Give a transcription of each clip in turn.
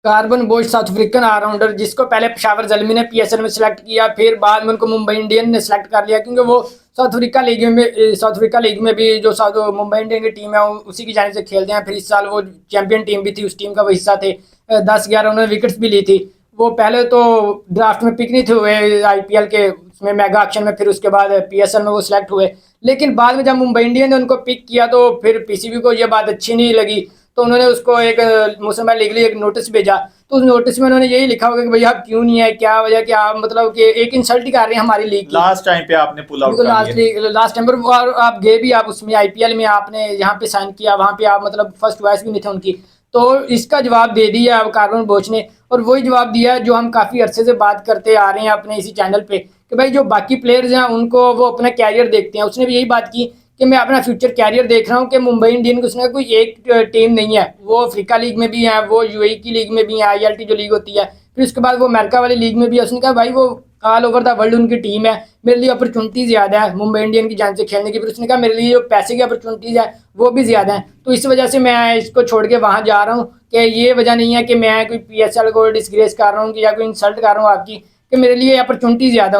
Carbon बोश south African allrounder, जिसको पहले पेशावर ज़ल्मी ने पीएसएल में सिलेक्ट किया, फिर बाद में उनको मुंबई इंडियन ने सिलेक्ट कर लिया, क्योंकि वो साउथ अफ्रीका लीग में भी जो साउथ मुंबई इंडियन की टीम है उसी की जानिब से खेलते हैं। फिर इस साल वो चैंपियन टीम भी थी, उस टीम का वो हिस्सा थे। 10-11 उन्होंने विकेट्स भी ली थी। वो पहले तो ड्राफ्ट में पिक नहीं थे हुए आईपीएल के उसमें मेगा ऑक्शन में, फिर उसके बाद पीएसएल में वो सिलेक्ट हुए। लेकिन बाद में जब मुंबई इंडियन ने उनको पिक किया तो फिर पीसीबी को ये बात अच्छी नहीं लगी, तो उन्होंने उसको एक मुस्लिम लीग लिए एक नोटिस भेजा। तो उस नोटिस में उन्होंने यही लिखा होगा कि भैया आप क्यों नहीं है, क्या वजह, कि आप मतलब कि एक इंसल्ट ही कर रहे हैं हमारी लीग की। लास्ट टाइम पे आपने पुल आउट कर लिया, लास्ट टाइम पर और आप गए भी, आप उसमें आईपीएल में आपने यहाँ पे साइन किया, वहाँ पे आप मतलब फर्स्ट वॉइस भी नहीं थे उनकी। तो इसका जवाब दे दिया अब कार्बन बोच ने, और वही जवाब दिया जो हम काफ़ी अरसे से बात करते आ रहे हैं अपने इसी चैनल पे, कि भाई जो बाकी प्लेयर्स हैं उनको वो अपना कैरियर देखते हैं। उसने भी यही बात की कि मैं अपना फ्यूचर कैरियर देख रहा हूँ, कि मुंबई इंडियन की उसने कोई एक टीम नहीं है, वो अफ्रीका लीग में भी है, वो यूएई की लीग में भी है, आईएलटी जो लीग होती है, फिर उसके बाद वो अमेरिका वाली लीग में भी है। उसने कहा भाई वो ऑल ओवर द वर्ल्ड उनकी टीम है, मेरे लिए अपॉर्चुनिटी ज़्यादा है मुंबई इंडियन की जान से खेलने की। फिर उसने कहा मेरे लिए जो पैसे की अपॉर्चुनिटीज़ है वो भी ज़्यादा है, तो इस वजह से मैं इसको छोड़ के वहाँ जा रहा हूँ। कि ये वजह नहीं है कि मैं कोई पीएसएल को डिसग्रेस कर रहा हूँ या कोई इंसल्ट कर रहा हूँ आपकी, कि मेरे लिए अपॉर्चुनिटी ज़्यादा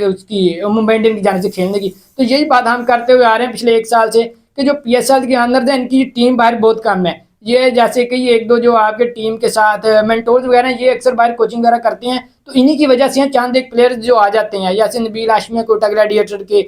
उसकी मुंबई इंडियन की जाने से खेलने की। तो यही बात हम करते हुए आ रहे हैं पिछले 1 साल से, कि जो पीएसएल के अंदर है इनकी टीम बाहर बहुत कम है। ये जैसे कि एक दो जो आपके टीम के साथ मेंटोर्स वगैरह ये अक्सर बाहर कोचिंग वगैरह करते हैं, तो इन्हीं की वजह से चांद एक प्लेयर जो आ जाते हैं, जैसे नबील हाशमी कोटा ग्लैडिएटर के,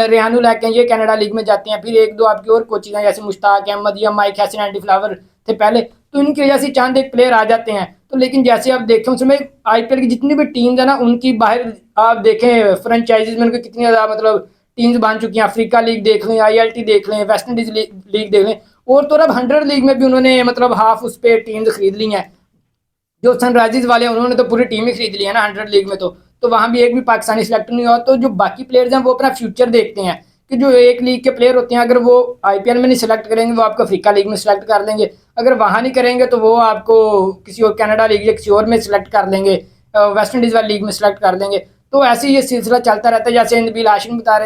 रेहानुल हक हैं, ये कनाडा लीग में जाते हैं। फिर एक दो आपकी और कोचिंग हैं जैसे मुश्ताक अहमद या माइक हैसन एंडी फ्लावर थे पहले, तो इनकी वजह से चांद एक प्लेयर आ जाते हैं। तो लेकिन जैसे आप देखें उसमें आईपीएल की जितनी भी टीम्स है ना, उनकी बाहर आप देखें फ्रेंचाइजीज में उनकी कितनी ज़्यादा मतलब टीम्स बन चुकी हैं। अफ्रीका लीग देख लें, आईएलटी देख लें, वेस्ट इंडीज लीग देख लें, और तो अब 100 लीग में भी उन्होंने मतलब हाफ उस पर टीम्स खरीद ली हैं। जो सनराइजर्स वाले हैं उन्होंने तो पूरी टीम ही खरीद ली है ना 100 लीग में, तो वहाँ भी एक भी पाकिस्तानी सिलेक्ट नहीं हुआ। तो जो बाकी प्लेयर्स हैं वो अपना फ्यूचर देखते हैं, कि जो एक लीग के प्लेयर होते हैं अगर वो आईपीएल में नहीं सिलेक्ट करेंगे वो आपको अफ्रीका लीग में सिलेक्ट कर लेंगे, अगर वहाँ नहीं करेंगे तो वो आपको किसी और कनाडा लीग या किसी और में सिलेक्ट कर लेंगे, वेस्ट इंडीज़ वाली लीग में सिलेक्ट कर लेंगे। तो ऐसे ही ये सिलसिला चलता रहता है। जैसे नबील हाशिम बता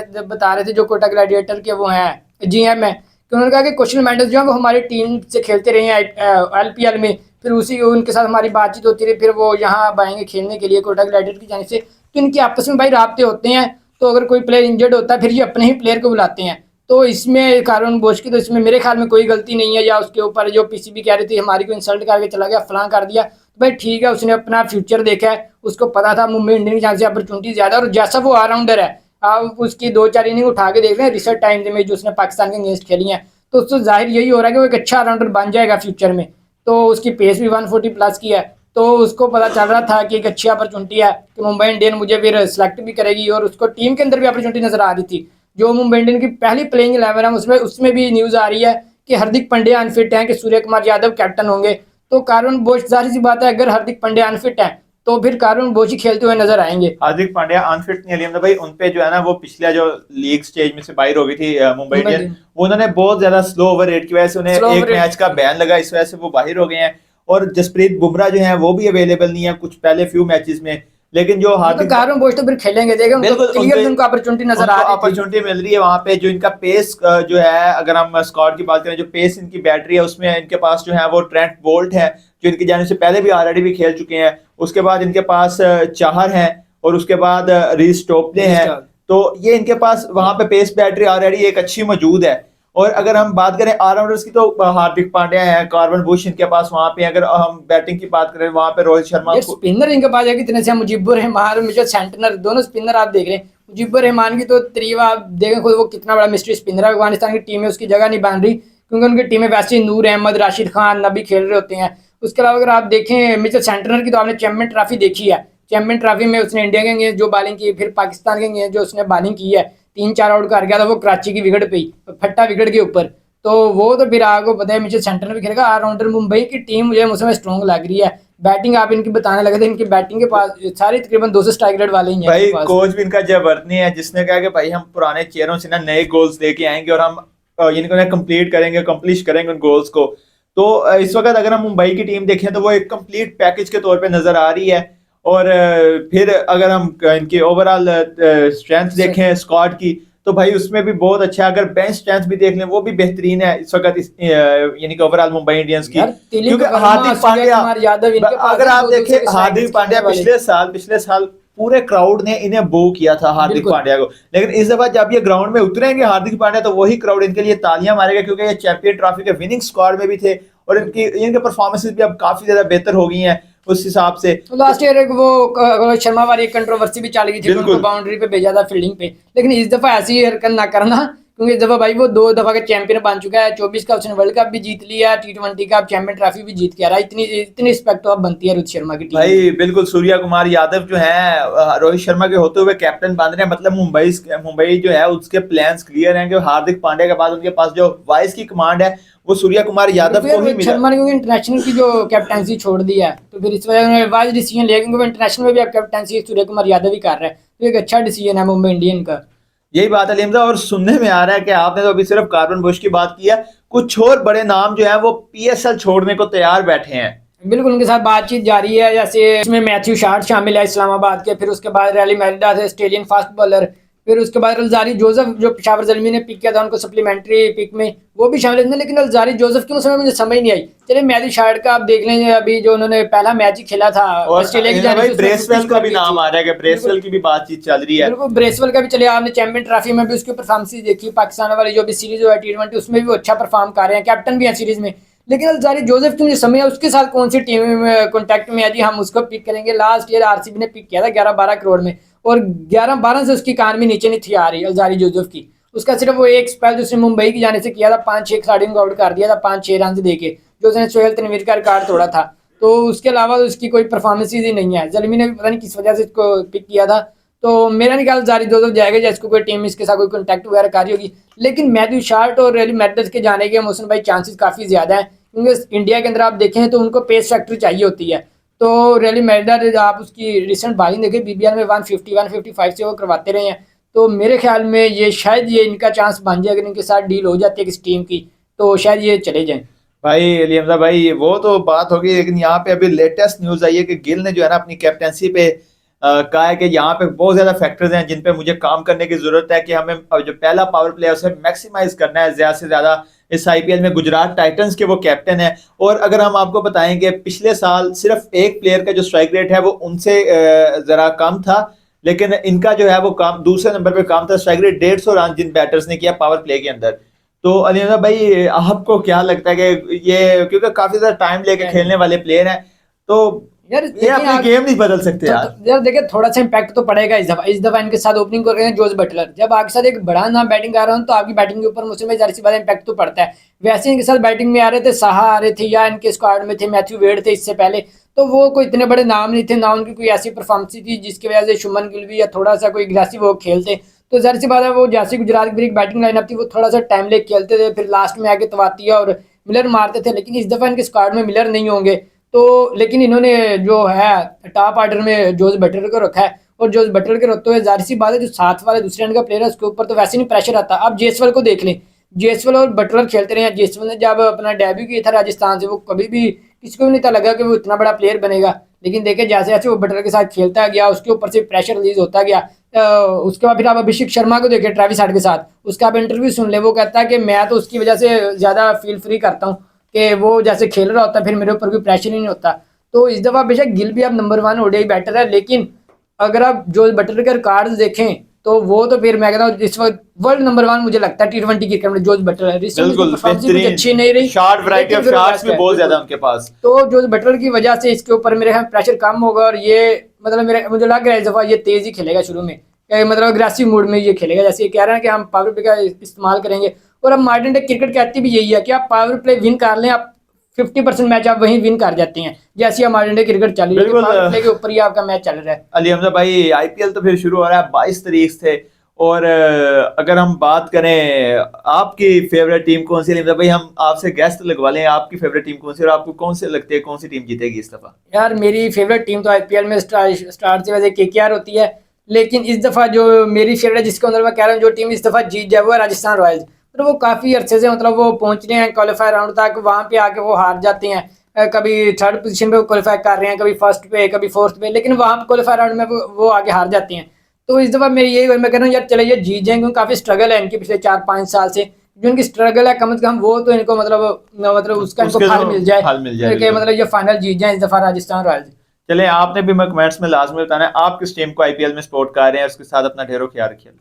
रहे थे जो कोटा ग्लैडिएटर के वो हैं जीएम है, कि उन्होंने कहा कि क्वेश्चन मेंडल्स जो है वो हमारी टीम से खेलते रहे हैं एलपीएल में, फिर उसी उनके साथ हमारी बातचीत होती रही, फिर वो यहाँ अब आएंगे खेलने के लिए कोटा ग्लैडिएटर की जाने से। तो इनके आपस में भाई राब्ते होते हैं, तो अगर कोई प्लेयर इंजर्ड होता है फिर ये अपने ही प्लेयर को बुलाते हैं। तो इसमें कार्बन बोश की तो इसमें मेरे ख्याल में कोई गलती नहीं है, या उसके ऊपर जो पीसीबी कह रही थी हमारी को इंसल्ट करके चला गया फलां कर दिया, तो भाई ठीक है, उसने अपना फ्यूचर देखा है, उसको पता था मुंबई इंडियन की चांस से अपॉर्चुनिटी ज़्यादा, और जैसा वो ऑलराउंडर है आप उसकी 2-4 इनिंग उठा के देख रहे हैं रिसेंट टाइम्स में जो उसने पाकिस्तान के अगेंस्ट खेली हैं, तो उससे जाहिर यही हो रहा है कि वो एक अच्छा ऑलराउंडर बन जाएगा फ्यूचर में। तो उसकी पेस भी 140 प्लस की है, तो उसको पता चल रहा था कि एक अच्छी अपॉर्चुनिटी है कि मुंबई इंडियन मुझे फिर सिलेक्ट भी करेगी, और उसको टीम के अंदर भी अपॉर्चुनिटी नजर आ रही थी। जो मुंबई इंडियन की पहली प्लेइंग 11 है उसमें भी न्यूज़ आ रही है कि हार्दिक पांड्या अनफिट हैं, कि सूर्य कुमार यादव कैप्टन होंगे। तो कार्बन बोश जाहिर सी बात है अगर हार्दिक पांड्या अनफिट है तो फिर कार्बन बोश ही खेलते हुए नजर आएंगे। हार्दिक पांड्या अनफिट नहीं अली भाई, उनपे जो है ना वो पिछला जो लीग स्टेज में से बाहर हो गई थी मुंबई इंडियन, वो उन्होंने बहुत ज्यादा स्लो ओवर रेट की वजह से उन्हें एक मैच का बैन लगा, इस वजह से वो बाहर हो गए हैं। और जसप्रीत बुमराह जो है वो भी अवेलेबल नहीं है कुछ पहले फ्यू मैचेस में। लेकिन जो हार्दिक कार्बन बोश तो फिर खेलेंगे, देखें क्लियर उनको अपॉर्चुनिटी नजर आ रही है, अपॉर्चुनिटी मिल रही है वहां पे। जो इनका पेस जो है, अगर हम स्क्वाड की बात करें, जो पेस इनकी बैटरी है उसमें इनके पास जो है वो ट्रेंट बोल्ट है जो इनके जाने से पहले भी ऑलरेडी भी खेल चुके हैं। उसके बाद इनके पास चाहर हैं, और उसके बाद रीस टोपले हैं। तो ये इनके पास वहां पे पेस बैटरी ऑलरेडी एक अच्छी मौजूद है। और अगर हम बात करें ऑलराउंडर्स की तो हार्दिक पांड्या है, कार्बन बुश इनके पास वहां पे। अगर हम बैटिंग की बात करें वहां पे रोहित शर्मा, स्पिनर इनके पास है कितने से, मुजीबुर रहमान, मिचेल सेंटनर, दोनों स्पिनर आप देख रहे हैं। मुजीबुर रहमान की तो तरीवा आप देखें खुद, वो कितना बड़ा मिस्ट्री स्पिनर है। अफगानिस्तान की टीम में उसकी जगह नहीं बन रही, क्योंकि उनकी टीम में वैसे नूर अहमद, राशिद खान, नबी खेल रहे होते हैं। उसके अलावा अगर आप देखें मिचेल सेंटनर की, तो आपने चैंपियन ट्रॉफी देखी है, चैंपियन ट्रॉफी में उसने इंडिया के अगेंस्ट जो बॉलिंग की, फिर पाकिस्तान के अगेंस्ट जो उसने बॉलिंग की है, 3-4 आउट कर गया था वो कराची की विकेट पे, फट्टा विकेट के ऊपर। तो वो तो फिर आपको पता है मिचेल सेंटनर भी खेलेगा। ऑलराउंडर मुंबई की टीम मुझे मुझे स्ट्रॉन्ग लग रही है। बैटिंग आप इनकी बताने लगे थे, इनकी बैटिंग के पास सारे तकरीबन 200 स्ट्राइक रेट वाले ही हैं भाई। कोच भी इनका जयवर्धने है जिसने कहा कि भाई हम पुराने चेहरों से ना नए गोल्स लेके आएंगे और हम इनको कंप्लीट करेंगे, कंप्लीट करेंगे उन गोल्स को। तो इस वक्त अगर हम मुंबई की टीम देखें तो वो एक कंप्लीट पैकेज के तौर पे नजर आ रही है। और फिर अगर हम इनकी ओवरऑल स्ट्रेंथ देखें स्क्वाड की, तो भाई उसमें भी बहुत अच्छा है। अगर बेंच स्ट्रेंथ भी देख लें वो भी बेहतरीन है इस वक्त यानी कि ओवरऑल मुंबई इंडियंस की, यार तिलक क्योंकि वर्मा, हार्दिक सूर्य पांड्या, कुमार यादव इनके पास अगर है आप दो दूसरे देखें के स्ट्राइकर्स हार्दिक पांड्या खेलने वाले। पिछले साल पूरे क्राउड ने इन्हें बो किया था हार्दिक बिल्कुल। पांड्या को, लेकिन इस दफा जब ये ग्राउंड में उतरेंगे हार्दिक पांड्या तो वही क्राउड इनके लिए तालियां मारेगा, क्योंकि ये चैंपियन ट्रॉफी के विनिंग स्क्वाड में भी थे और इनके परफॉर्मेंसेस भी अब काफी ज्यादा बेहतर हो गई हैं उस हिसाब से। लास्ट ईयर एक वो रोहित शर्मा वाली एक कंट्रोवर्सी भी चल गई थी कि उनको बिल्कुल बाउंड्री पे भेजा था फील्डिंग पे, लेकिन इस दफा ऐसी हरकत ना करना, क्योंकि इस दफा भाई वो 2 दफा का चैंपियन बन चुका है, 24 का उसने वर्ल्ड कप भी जीत लिया, T20 का चैंपियन ट्रॉफी भी जीत के आ रहा है। इतनी इतनी रिस्पेक्ट तो अब बनती है रोहित शर्मा की टीम में। भाई बिल्कुल, सूर्या कुमार यादव जो है रोहित शर्मा के होते हुए कैप्टन बन रहे हैं, मतलब मुंबई जो है उसके प्लान्स क्लियर हैं कि हार्दिक पांड्या के बाद उनके पास जो वाइस की कमांड है वो सूर्या कुमार यादव को ही रोहित मिला। शर्मा ने क्योंकि इंटरनेशनल की जो कैप्टनसी छोड़ दी है, तो फिर इस वजह से उन्होंने वाइज डिसीजन लिया, क्योंकि इंटरनेशनल में भी अब कैप्टनसी सूर्य कुमार यादव ही कर रहा है, तो एक अच्छा डिसीजन है मुंबई इंडियन का। यही बात है लिमजा, और सुनने में आ रहा है कि आपने तो अभी सिर्फ कार्बन बुश की बात की है, कुछ और बड़े नाम जो है वो पीएसएल छोड़ने को तैयार बैठे हैं। बिल्कुल उनके साथ बातचीत जारी है, जैसे इसमें मैथ्यू शार्ट शामिल है इस्लामाबाद के, फिर उसके बाद रैली मैरिडा से ऑस्ट्रेलियन फास्ट बॉलर, फिर उसके बाद अल्जारी जोसेफ जो पेशावर ज़ल्मी ने पिक किया था उनको सप्लीमेंट्री पिक में, वो भी शामिल है, लेकिन अल्जारी जोसेफ की मुझे समझ नहीं आई। चलिए मैथ्यू शार्ट का आप देख लेंगे, अभी जो उन्होंने पहला मैच ही खेला था और ऑस्ट्रेलिया की भाई जानिब से, ब्रेसवेल का भी नाम आ रहा है कि ब्रेसवेल की भी बातचीत चल रही है। बिल्कुल ब्रेसवेल का भी चलिए, आपने चैंपियन ट्रॉफी में भी उसकी परफॉर्मेंस देखी, पाकिस्तान वाली जो भी सीरीज हुआ T20 उसमें भी वो अच्छा परफॉर्म कर रहे हैं, कैप्टन भी है सीरीज में। लेकिन अल्जारी जोसेफ की मुझे समय है उसके साथ कौन सी टीम में कॉन्टैक्ट में है जी हम उसको पिक करेंगे। लास्ट ईयर आरसीबी ने पिक किया था 11-12 करोड़ में, और 11-12 से उसकी कान भी नीचे नहीं थी आ रही अल्जारी जोसेफ की। उसका सिर्फ वो एक स्पेल जो उसने मुंबई की जाने से किया था, 5-6 खिलाड़ियों को आउट कर दिया था 5-6 रन दे के, जो उसने सोहेल तनवीर का रिकॉर्ड तोड़ा था। तो उसके अलावा उसकी कोई परफॉर्मेंस ही नहीं है। जलमी ने पता नहीं किस वजह से इसको पिक किया था, तो मेरा नहीं ख्याल जारी दो जाएगा या इसको कोई टीम इसके साथ कोई कॉन्टैक्ट वगैरह कर रही होगी। लेकिन मैथ्यू शार्ट और रैली मैरिडस के जाने के मोहसिन भाई चांसेस काफ़ी ज़्यादा हैं, क्योंकि इंडिया के अंदर आप देखें तो उनको पेस फैक्ट्री चाहिए होती है। तो रैली मैरिडस आप उसकी रिसेंट बॉलिंग देखें, BBL में 150-155 से वो करवाते रहे हैं, तो मेरे ख्याल में ये शायद ये इनका चांस बन जाए, अगर इनके साथ डील हो जाती है किसी टीम की तो शायद ये चले जाएं। भाई लियामजा भाई वो तो बात होगी, लेकिन यहाँ पे अभी लेटेस्ट न्यूज आई है कि गिल ने जो है ना अपनी कैप्टनसी पे कहा है कि यहाँ पे बहुत ज्यादा फैक्टर्स हैं जिन पे मुझे काम करने की जरूरत है, कि हमें अब जो पहला पावर प्ले है उसे मैक्सिमाइज करना है ज्यादा से ज्यादा। इस आईपीएल में गुजरात टाइटंस के वो कैप्टन है, और अगर हम आपको बताएं कि पिछले साल सिर्फ एक प्लेयर का जो स्ट्राइक रेट है वो उनसे जरा कम था, लेकिन इनका जो है वो काम दूसरे नंबर पे काम था, स्ट्राइक रेट 150 रन जिन बैटर्स ने किया पावर प्ले के अंदर। तो अलीना भाई आपको क्या लगता है कि ये, क्योंकि काफी ज्यादा टाइम लेके खेलने वाले प्लेयर हैं, तो यार ये अपनी गेम नहीं बदल सकते यार। यार देखिए थोड़ा सा इम्पैक्ट तो पड़ेगा इस दफा इनके साथ ओपनिंग कर रहे हैं जोस बटलर, जब आपके साथ एक बड़ा नाम बैटिंग कर रहा हूँ तो आपकी बैटिंग के ऊपर मुझसे जाहिर सी बात इम्पैक्ट तो पड़ता है। वैसे इनके साथ बैटिंग में आ रहे थे, साहा आ रहे थे या इनके स्क्वाड में थे मैथ्यू वेड थे इससे पहले, तो वो कोई इतने बड़े नाम नहीं थे ना, उनकी कोई ऐसी परफॉर्मेंस थी जिसकी वजह से शुभमन गिल भी या थोड़ा सा कोई ग्रेसिव वो खेलते, तो जाहिर सी बात है वो जैसे गुजरात की बैटिंग लाइनअप थी वो थोड़ा सा टाइम ले खेलते थे, फिर लास्ट में आके तवातिया और मिलर मारते थे। लेकिन इस दफा इनके स्क्वाड में मिलर नहीं होंगे, तो लेकिन इन्होंने जो है टॉप ऑर्डर में जोस बटलर को रखा है, और जोस बटलर के रखते हुए जाहिर सी बात है जो साथ वाले दूसरे एंड का प्लेयर है उसके ऊपर तो वैसे नहीं प्रेशर आता। अब जेसवाल को देख लें, जेसवाल और बटलर खेलते रहे हैं, जेसवाल ने जब अपना डेब्यू किया था राजस्थान से वो कभी भी किसी को भी नहीं था लगा कि वो इतना बड़ा प्लेयर बनेगा, लेकिन देखे जैसे जैसे वो बटलर के साथ खेलता गया उसके ऊपर से प्रेशर रिलीज होता गया। उसके बाद फिर आप अभिषेक शर्मा को देखें ट्रेविस हेड के साथ, उसका आप इंटरव्यू सुन ले, वो कहता है कि मैं तो उसकी वजह से ज़्यादा फील फ्री करता हूँ कि वो जैसे खेल रहा होता है फिर मेरे ऊपर कोई प्रेशर ही नहीं होता। तो इस दफ़ा बेशक गिल भी अब नंबर 1 ओडीआई बैटर है, लेकिन अगर आप जो बटलर के रिकॉर्ड्स देखें तो वो तो फिर मैं कहता हूँ इस वक्त वर्ल्ड नंबर 1 मुझे लगता है T20 क्रिकेट में जोस बटलर है। रिसेंटली परफॉर्मेंस कुछ अच्छी नहीं रही, शॉर्ट वैरायटी ऑफ शॉट्स भी बहुत ज्यादा उनके पास, तो जोस बटलर की वजह से इसके ऊपर मेरे ख्याल प्रेशर कम होगा, और ये मतलब मुझे लग रहा है इस दफ़ा ये तेज ही खेलेगा शुरू में, मतलब अग्रेसिव मूड में ये खेलेगा, जैसे ये कह रहे हैं कि हम पावर प्ले का इस्तेमाल करेंगे। और अब मॉडर्न डे क्रिकेट कहती भी यही है कि आप पावर प्ले विन कर लें, आप 50% मैच आप वहीं विन कर जाते हैं, जैसे आप मॉडर्न डे क्रिकेट चल रही है पावर प्ले के ऊपर ही आपका मैच चल रहा है। अली हमजा भाई आईपीएल तो फिर शुरू हो रहा है 22 तारीख से, और अगर हम बात करें आपकी फेवरेट टीम कौन सी, अली भाई हम आपसे गेस्ट लगवा लें, आपकी फेवरेट टीम कौन सी और आपको कौन से लगते हैं कौन सी टीम जीतेगी इस दफा? यार मेरी फेवरेट टीम तो आईपीएल में स्टार से वजह KKR होती है, लेकिन इस दफ़ा जो मेरी फेवरेट जिसके अंदर मैं कह रहा हूँ जो टीम इस दफ़ा जीत जाए वो है राजस्थान रॉयल्स। मतलब वो काफ़ी अच्छे से मतलब वो पहुँच रहे हैं क्वालिफायर राउंड तक, वहाँ पे आके वो हार जाते हैं, कभी थर्ड पोजीशन पे क्वालिफाई कर रहे हैं, कभी फर्स्ट पे, कभी फोर्थ पे, लेकिन वहाँ पे क्वालिफायर राउंड में वो आगे हार जाते हैं। तो इस दफा मेरी यही मैं कह रहा हूँ यार चले ये जीत जाएंगे, काफी स्ट्रगल है इनकी पिछले 4-5 साल से, जो इनकी स्ट्रगल है कम से कम वो तो इनको मतलब उसका इनको उसके फल तो मिल जाए फल मिल जाए, कि बिल्कुल। मतलब ये फाइनल जीत जाए इस दफा राजस्थान रॉयल्स। चले, आपने भी मैं कमेंट्स में लाजमी बताना है आप किस टीम को आईपीएल में सपोर्ट कर रहे हैं। उसके साथ अपना ढेरों ख्याल रखिए।